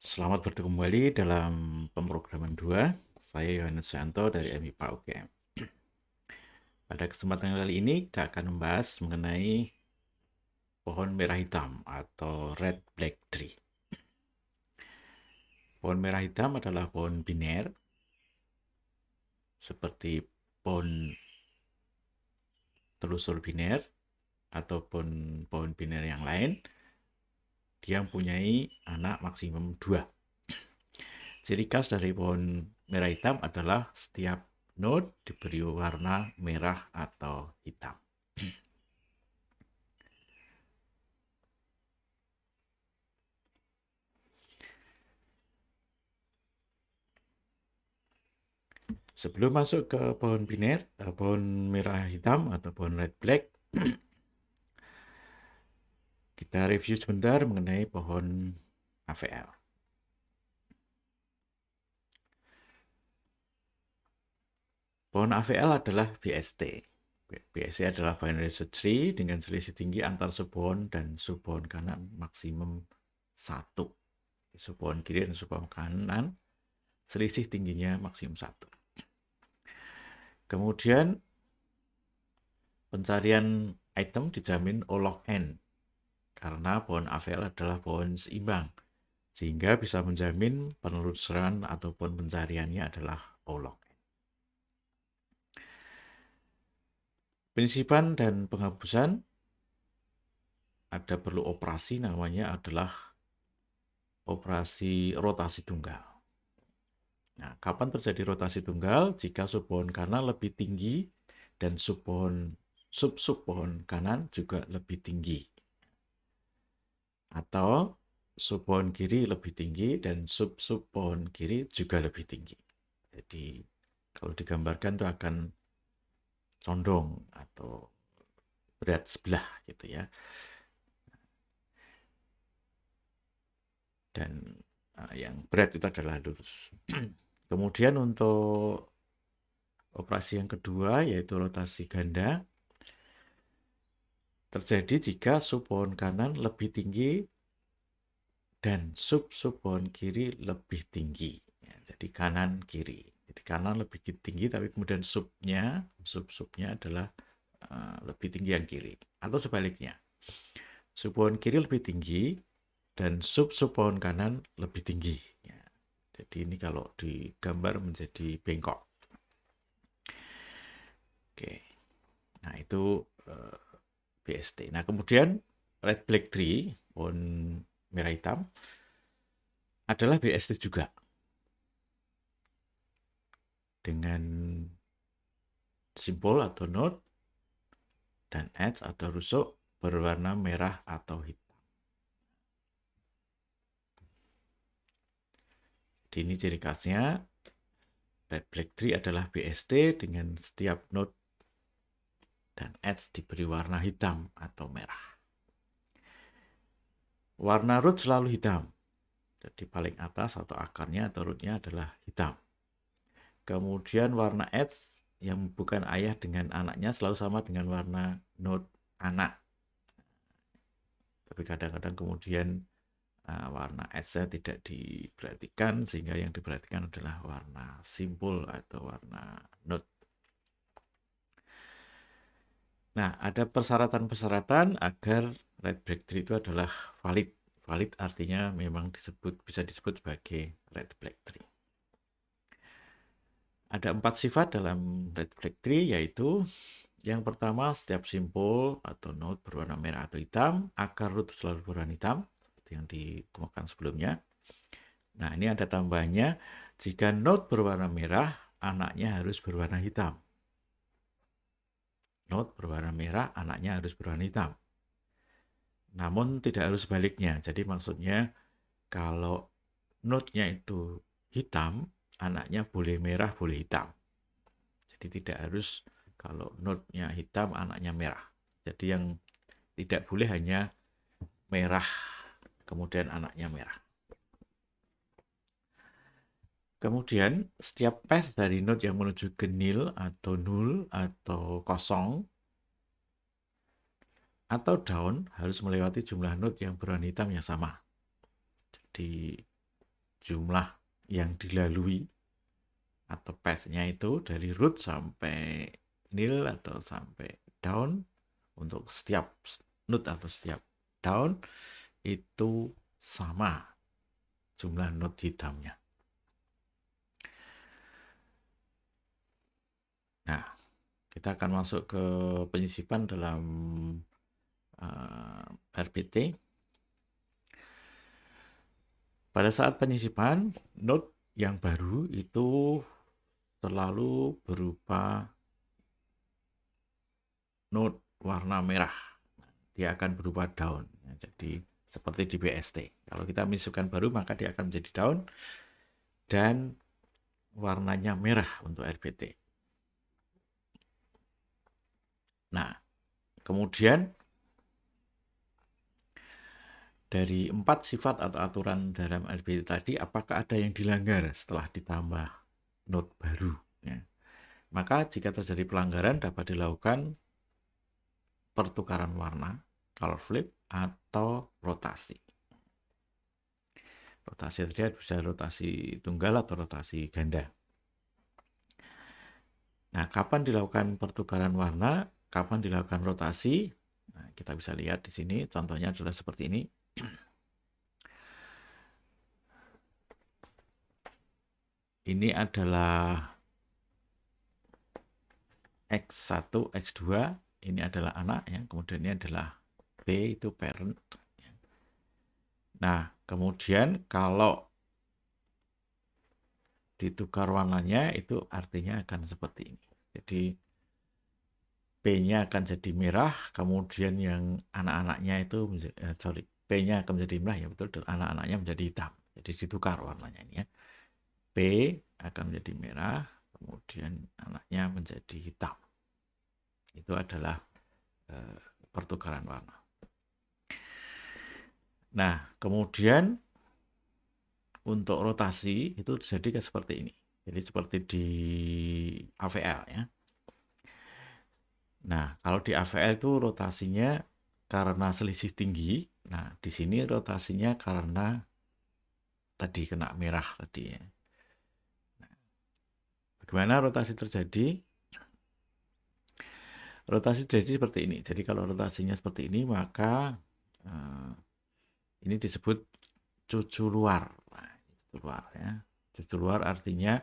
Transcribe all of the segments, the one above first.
Selamat bertemu kembali dalam pemrograman 2. Saya Yohanes Santo dari MIPA UGM. Pada kesempatan kali ini kita akan membahas mengenai pohon merah hitam atau red black tree. Pohon merah hitam adalah pohon biner seperti pohon telusur biner ataupun pohon biner yang lain. Dia mempunyai anak maksimum 2. Ciri khas dari pohon merah hitam adalah setiap node diberi warna merah atau hitam. Sebelum masuk ke pohon biner, pohon merah hitam atau pohon red black, kita review sebentar mengenai pohon AVL. Pohon AVL adalah BST. BST adalah binary search tree dengan selisih tinggi antar subpohon dan subpohon kanan maksimum 1. Subpohon kiri dan subpohon kanan selisih tingginya maksimum 1. Kemudian pencarian item dijamin O log n karena pohon AVL adalah pohon seimbang, sehingga bisa menjamin penelusuran ataupun pencariannya adalah O log n. Penyisipan dan penghapusan ada perlu operasi namanya adalah operasi rotasi tunggal. Nah, kapan terjadi rotasi tunggal? Jika subpohon kanan lebih tinggi dan sub-subpohon kanan juga lebih tinggi. Atau subpohon kiri lebih tinggi dan sub-subpohon kiri juga lebih tinggi. Jadi kalau digambarkan itu akan condong atau berat sebelah gitu ya. Dan yang berat itu adalah lurus. Kemudian untuk operasi yang kedua yaitu rotasi ganda terjadi jika subpohon kanan lebih tinggi dan sub-subpohon kiri lebih tinggi. Ya, jadi kanan kiri. Jadi kanan lebih tinggi tapi kemudian sub-subnya adalah lebih tinggi yang kiri. Atau sebaliknya. Subpohon kiri lebih tinggi dan sub-subpohon kanan lebih tinggi. Ya, jadi ini kalau digambar menjadi bengkok. Oke. Nah, itu BST. Nah, kemudian red black tree, pohon merah hitam, adalah BST juga. Dengan simbol atau node dan edge atau rusuk berwarna merah atau hitam. Jadi ini ciri khasnya. Red black tree adalah BST dengan setiap node dan edge diberi warna hitam atau merah. Warna root selalu hitam. Jadi paling atas atau akarnya atau rootnya adalah hitam. Kemudian warna edge yang bukan ayah dengan anaknya selalu sama dengan warna node anak. Tapi kadang-kadang kemudian warna edge-nya tidak diperhatikan sehingga yang diperhatikan adalah warna simbol atau warna node. Nah, ada persyaratan-persyaratan agar red black tree itu adalah valid. Valid artinya memang bisa disebut sebagai red black tree. Ada 4 sifat dalam red black tree, yaitu yang pertama, setiap simbol atau node berwarna merah atau hitam, akar root selalu berwarna hitam, seperti yang dikemukakan sebelumnya. Nah, ini ada tambahannya, jika node berwarna merah, anaknya harus berwarna hitam. Node berwarna merah, anaknya harus berwarna hitam. Namun tidak harus sebaliknya, jadi maksudnya kalau node-nya itu hitam, anaknya boleh merah, boleh hitam. Jadi tidak harus kalau node-nya hitam, anaknya merah. Jadi yang tidak boleh hanya merah, kemudian anaknya merah. Kemudian setiap path dari node yang menuju ke nil atau null atau kosong atau down harus melewati jumlah node yang berwarna hitam yang sama. Jadi jumlah yang dilalui atau path-nya itu dari root sampai nil atau sampai down untuk setiap node atau setiap down itu sama jumlah node hitamnya. Nah, kita akan masuk ke penyisipan dalam RPT. Pada saat penyisipan, node yang baru itu selalu berupa node warna merah. Dia akan berupa down. Jadi seperti di BST. Kalau kita menyisipkan baru, maka dia akan menjadi down dan warnanya merah untuk RPT. Nah, kemudian dari 4 sifat atau aturan dalam RPT tadi, apakah ada yang dilanggar setelah ditambah node baru? Ya. Maka jika terjadi pelanggaran dapat dilakukan pertukaran warna, color flip, atau rotasi. Rotasi tadi bisa rotasi tunggal atau rotasi ganda. Nah, kapan dilakukan pertukaran warna, kapan dilakukan rotasi? Nah, kita bisa lihat di sini, contohnya adalah seperti ini. Ini adalah X1, X2, ini adalah anak, ya. Kemudian ini adalah B, itu parent. Nah, kemudian kalau ditukar warnanya itu artinya akan seperti ini. Jadi P-nya akan jadi merah, kemudian yang anak-anaknya itu P-nya akan menjadi merah, ya betul, dan anak-anaknya menjadi hitam. Jadi ditukar warnanya ini, ya. P akan menjadi merah, kemudian anaknya menjadi hitam. Itu adalah pertukaran warna. Nah, kemudian untuk rotasi itu terjadi seperti ini. Jadi seperti di AVL, ya. Nah, kalau di AVL itu rotasinya karena selisih tinggi. Nah, di sini rotasinya karena tadi kena merah tadi, ya. Nah, bagaimana rotasi terjadi? Rotasi terjadi seperti ini. Jadi kalau rotasinya seperti ini, maka ini disebut cucu luar. Nah, cucu luar, ya. Cucu luar artinya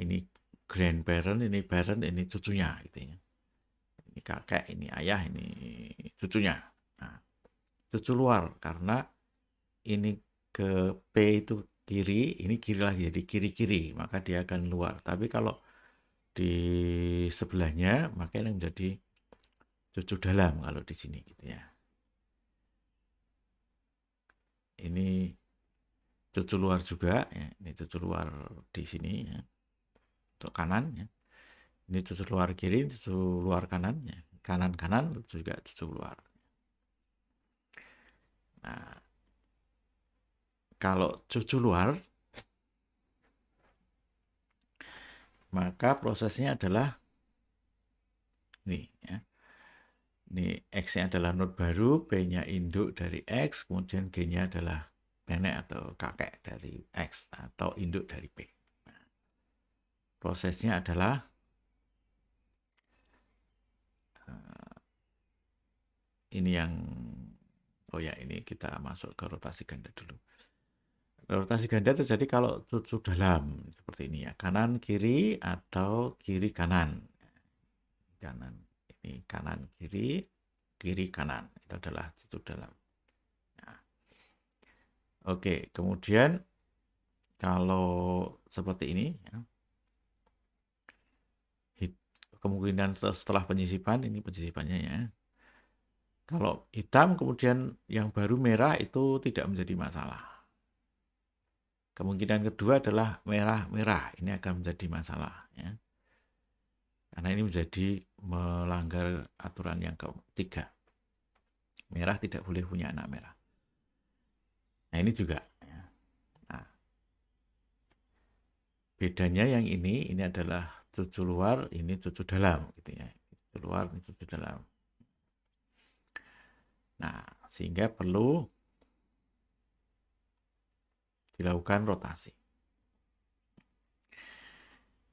ini grandparent, ini parent, ini cucunya, gitu, ya. Ini kakek, ini ayah, ini cucunya. Nah, cucu luar karena ini ke P itu kiri, ini kiri lagi, jadi kiri-kiri, maka dia akan luar. Tapi kalau di sebelahnya, maka ini menjadi cucu dalam kalau di sini, gitu, ya. Ini cucu luar juga, ya. Ini cucu luar di sini, ya. Untuk kanan, ya. Ini cucu luar kiri, cucu luar kanan, ya. Kanan-kanan juga cucu luar. Nah, kalau cucu luar, maka prosesnya adalah ini, ya. Ini X-nya adalah node baru, P-nya induk dari X, kemudian G-nya adalah nenek atau kakek dari X atau induk dari P. Nah, prosesnya adalah ini yang, oh ya, ini kita masuk ke rotasi ganda dulu. Rotasi ganda terjadi kalau cucu dalam seperti ini, ya, kanan kiri atau kiri kanan. Kanan ini kanan kiri, kiri kanan, itu adalah cucu dalam. Nah, oke, kemudian kalau seperti ini, ya, kemungkinan setelah penyisipan, ini penyisipannya, ya. Kalau hitam kemudian yang baru merah itu tidak menjadi masalah. Kemungkinan kedua adalah merah-merah, ini akan menjadi masalah, ya. Karena ini menjadi melanggar aturan yang ketiga. Merah tidak boleh punya anak merah. Nah, ini juga, ya. Nah, bedanya yang ini adalah cucu luar, ini cucu dalam, gitu, ya. Cucu luar, ini cucu dalam. Nah, sehingga perlu dilakukan rotasi.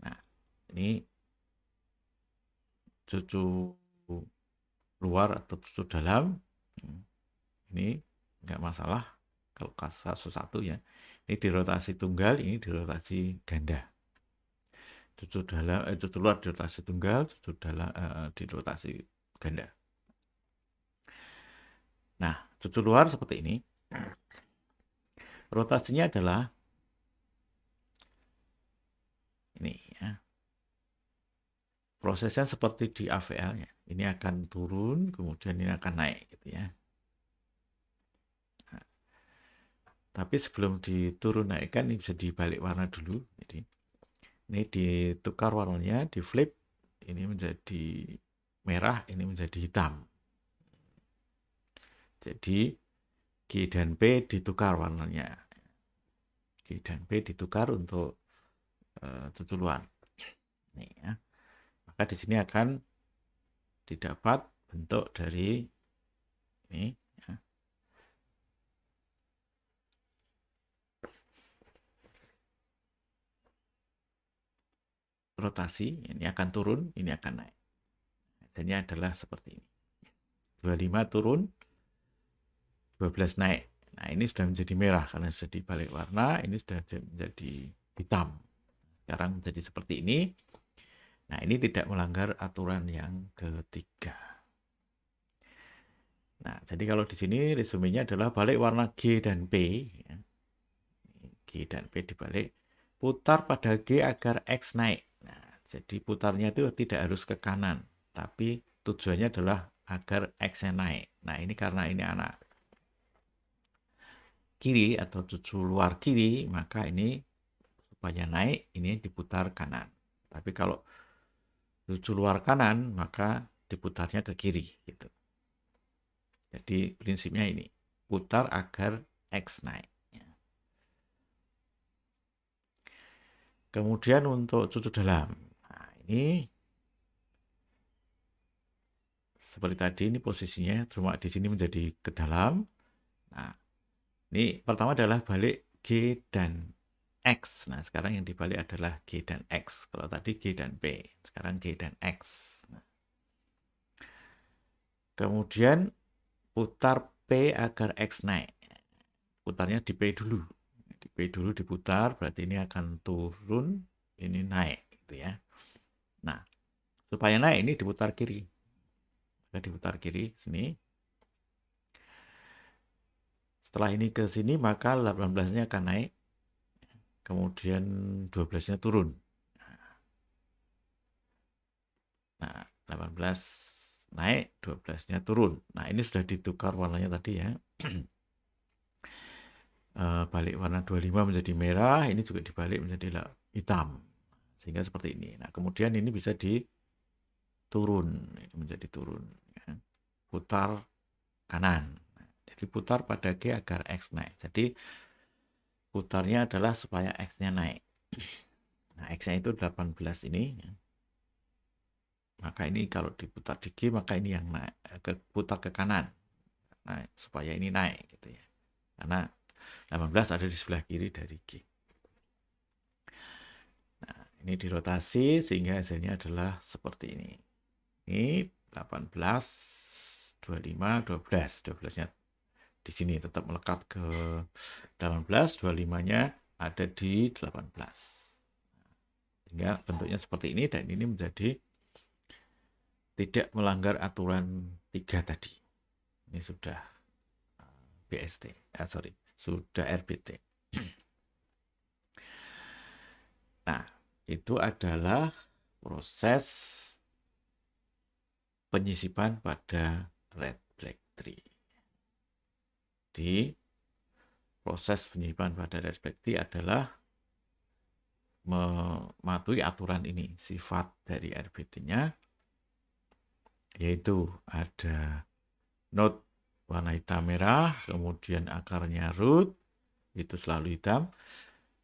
Nah, ini cucu luar atau cucu dalam, ini nggak masalah kalau kasus satu ya. Ini dirotasi tunggal, ini dirotasi ganda. Cucu dalam, cucu luar dirotasi tunggal, cucu dalam dirotasi ganda. Nah, cucu luar seperti ini. Rotasinya adalah ini ya. Prosesnya seperti di AVL-nya. Ini akan turun, kemudian ini akan naik gitu ya. Nah, tapi sebelum diturun naikkan ini bisa dibalik warna dulu. Jadi ini ditukar warnanya, di flip, ini menjadi merah, ini menjadi hitam. Jadi G dan P ditukar warnanya. G dan P ditukar untuk cucu luar. Nih ya. Maka di sini akan didapat bentuk dari ini ya. Rotasi, ini akan turun, ini akan naik. Hasilnya adalah seperti ini. 25 turun, 12 naik. Nah, ini sudah menjadi merah karena sudah dibalik warna, ini sudah menjadi hitam. Sekarang menjadi seperti ini. Nah, ini tidak melanggar aturan yang ketiga. Nah, jadi kalau di sini resumenya adalah balik warna G dan P. Ya. G dan P dibalik. Putar pada G agar X naik. Nah, jadi putarnya itu tidak harus ke kanan. Tapi tujuannya adalah agar X-nya naik. Nah, ini karena ini anak kiri atau cucu luar kiri, maka ini supaya naik, ini diputar kanan. Tapi kalau cucu luar kanan, maka diputarnya ke kiri. Gitu. Jadi prinsipnya ini, putar agar X naik. Kemudian untuk cucu dalam, nah ini seperti tadi ini posisinya cuma di sini menjadi ke dalam. Nah, ini pertama adalah balik G dan X. Nah, sekarang yang dibalik adalah G dan X. Kalau tadi G dan P, sekarang G dan X. Nah. Kemudian putar P agar X naik. Putarnya di P dulu. Di P dulu diputar, berarti ini akan turun, ini naik gitu ya. Nah, supaya naik ini diputar kiri. Diputar kiri sini. Setelah ini ke sini maka 18-nya akan naik. Kemudian 12-nya turun. Nah, 18 naik, 12-nya turun. Nah, ini sudah ditukar warnanya tadi ya. Balik warna 25 menjadi merah, ini juga dibalik menjadi hitam. Sehingga seperti ini. Nah, kemudian ini bisa diturun. Ini menjadi turun. Ya. Putar kanan. Jadi putar pada G agar X naik. Jadi putarnya adalah supaya X-nya naik. Nah, X-nya itu 18 ini. Ya. Maka ini kalau diputar di G, maka ini yang naik, putar ke kanan. Nah, supaya ini naik gitu ya. Karena 18 ada di sebelah kiri dari G. Nah, ini dirotasi sehingga hasilnya adalah seperti ini. Ini 18, 25, 12. 12-nya di sini tetap melekat ke 18, 25-nya ada di 18. Sehingga bentuknya seperti ini dan ini menjadi tidak melanggar aturan 3 tadi. Ini sudah BST, sudah RBT. Nah, itu adalah proses penyisipan pada red black tree. Di proses penyisipan pada red black tree adalah mematuhi aturan ini. Sifat dari RBT-nya yaitu ada node warna hitam merah, kemudian akarnya root, itu selalu hitam.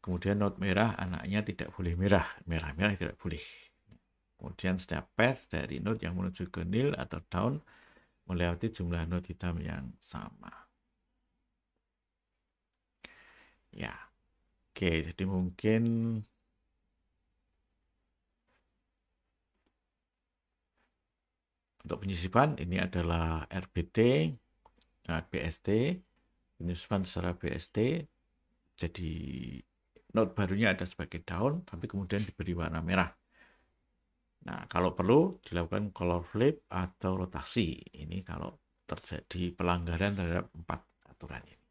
Kemudian node merah, anaknya tidak boleh merah. Merah-merah tidak boleh. Kemudian setiap path dari node yang menuju ke nil atau down melewati jumlah node hitam yang sama. Ya, Oke, jadi mungkin untuk penyisipan ini adalah RBT, BST, penyusupan secara BST. Jadi node barunya ada sebagai daun, tapi kemudian diberi warna merah. Nah, kalau perlu dilakukan color flip atau rotasi. Ini kalau terjadi pelanggaran terhadap 4 aturan ini.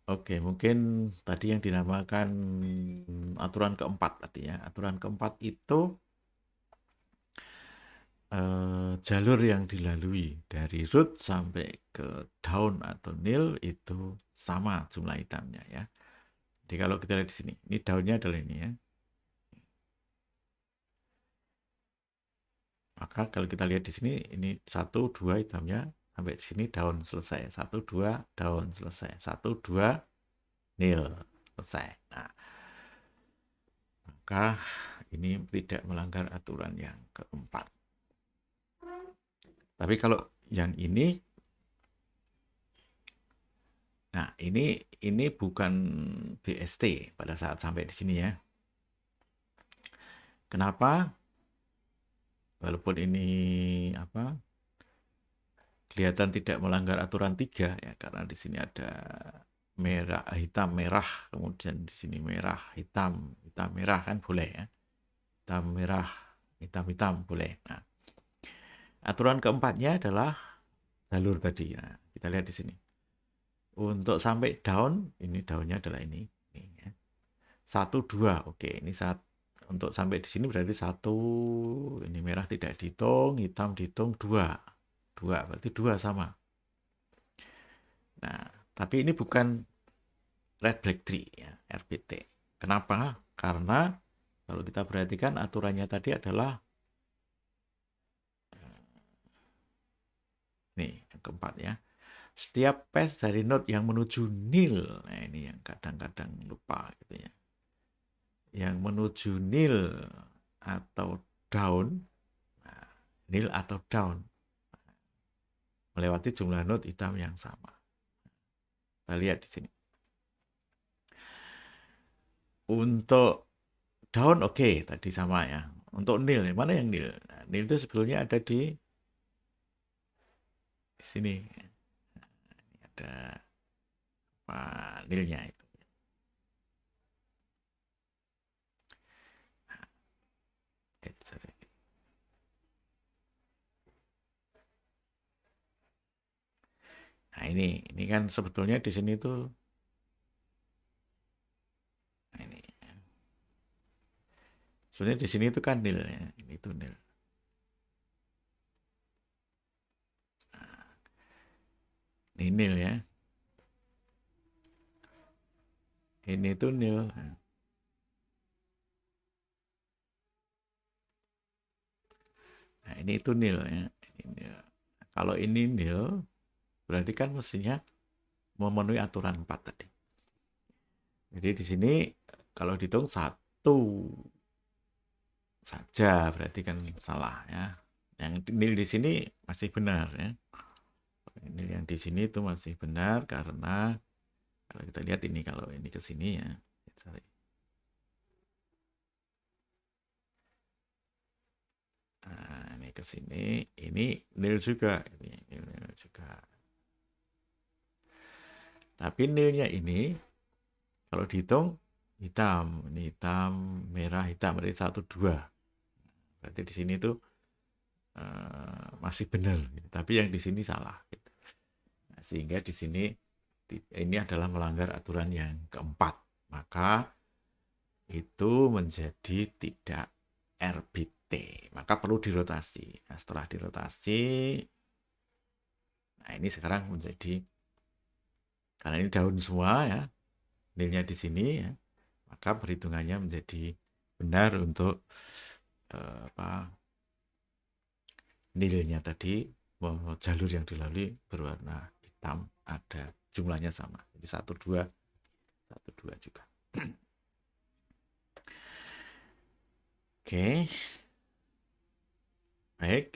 Oke, mungkin tadi yang dinamakan aturan keempat tadi ya. Aturan keempat itu jalur yang dilalui dari root sampai ke daun atau nil itu sama jumlah hitamnya ya. Jadi kalau kita lihat di sini, ini daunnya adalah ini ya. Maka kalau kita lihat di sini, ini 1, 2 hitamnya, sampai di sini daun selesai. 1, 2, daun selesai. 1, 2, nil selesai. Nah, maka ini tidak melanggar aturan yang keempat. Tapi kalau yang ini, nah ini bukan BST pada saat sampai di sini ya. Kenapa? Walaupun ini kelihatan tidak melanggar aturan 3 ya, karena di sini ada merah, hitam, merah, kemudian di sini merah, hitam, hitam, merah kan boleh ya. Hitam, merah, hitam, hitam boleh. Nah, aturan keempatnya adalah jalur tadi. Nah, kita lihat di sini. Untuk sampai down, ini daunnya adalah ini ya. 1, 2, oke. Ini untuk sampai di sini berarti 1, ini merah tidak dihitung, hitam dihitung 2. 2, berarti 2 sama. Nah, tapi ini bukan red black tree ya, RBT. Kenapa? Karena kalau kita perhatikan aturannya tadi adalah nih yang keempat ya. Setiap path dari node yang menuju nil, nah ini yang kadang-kadang lupa gitu ya. Yang menuju nil atau down, nah, nil atau down, melewati jumlah node hitam yang sama. Kita lihat di sini. Untuk down oke, tadi sama ya. Untuk nil, mana yang nil? Nah, nil itu sebetulnya ada di sini. Ada nilnya itu. Sorry. Nah ini kan sebetulnya di sini tuh, nah ini sebenarnya di sini itu kan nil ya, ini tuh nil. Ini nil ya, ini tuh nil. Nah ini itu nil ya, ini nil. Kalau ini nil, berarti kan mestinya memenuhi aturan 4 tadi. Jadi di sini kalau dihitung 1 saja berarti kan salah ya. Yang nil di sini masih benar ya. Nil yang di sini itu masih benar karena kalau kita lihat ini, kalau ini ke sini ya. Sorry. Nah, ini ke sini, ini nil juga, ini nil juga. Tapi nilnya ini kalau dihitung hitam, ini hitam, merah, hitam, berarti 1, 2. Berarti di sini tuh masih benar, gitu. Tapi yang di sini salah. Gitu. Nah, sehingga di sini ini adalah melanggar aturan yang keempat. Maka itu menjadi tidak RBT. Maka perlu dirotasi. Nah, setelah dirotasi, nah ini sekarang menjadi, karena ini daun semua ya, nilnya di sini ya, maka perhitungannya menjadi benar untuk nilnya tadi, jalur yang dilalui berwarna hitam, ada jumlahnya sama. Jadi 1, 2, 1, 2 juga. Oke. Baik.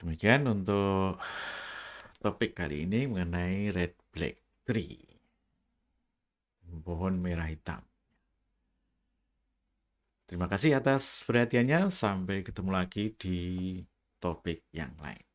Demikian untuk topik kali ini mengenai red black tree, pohon merah hitam. Terima kasih atas perhatiannya. Sampai ketemu lagi di topik yang lain.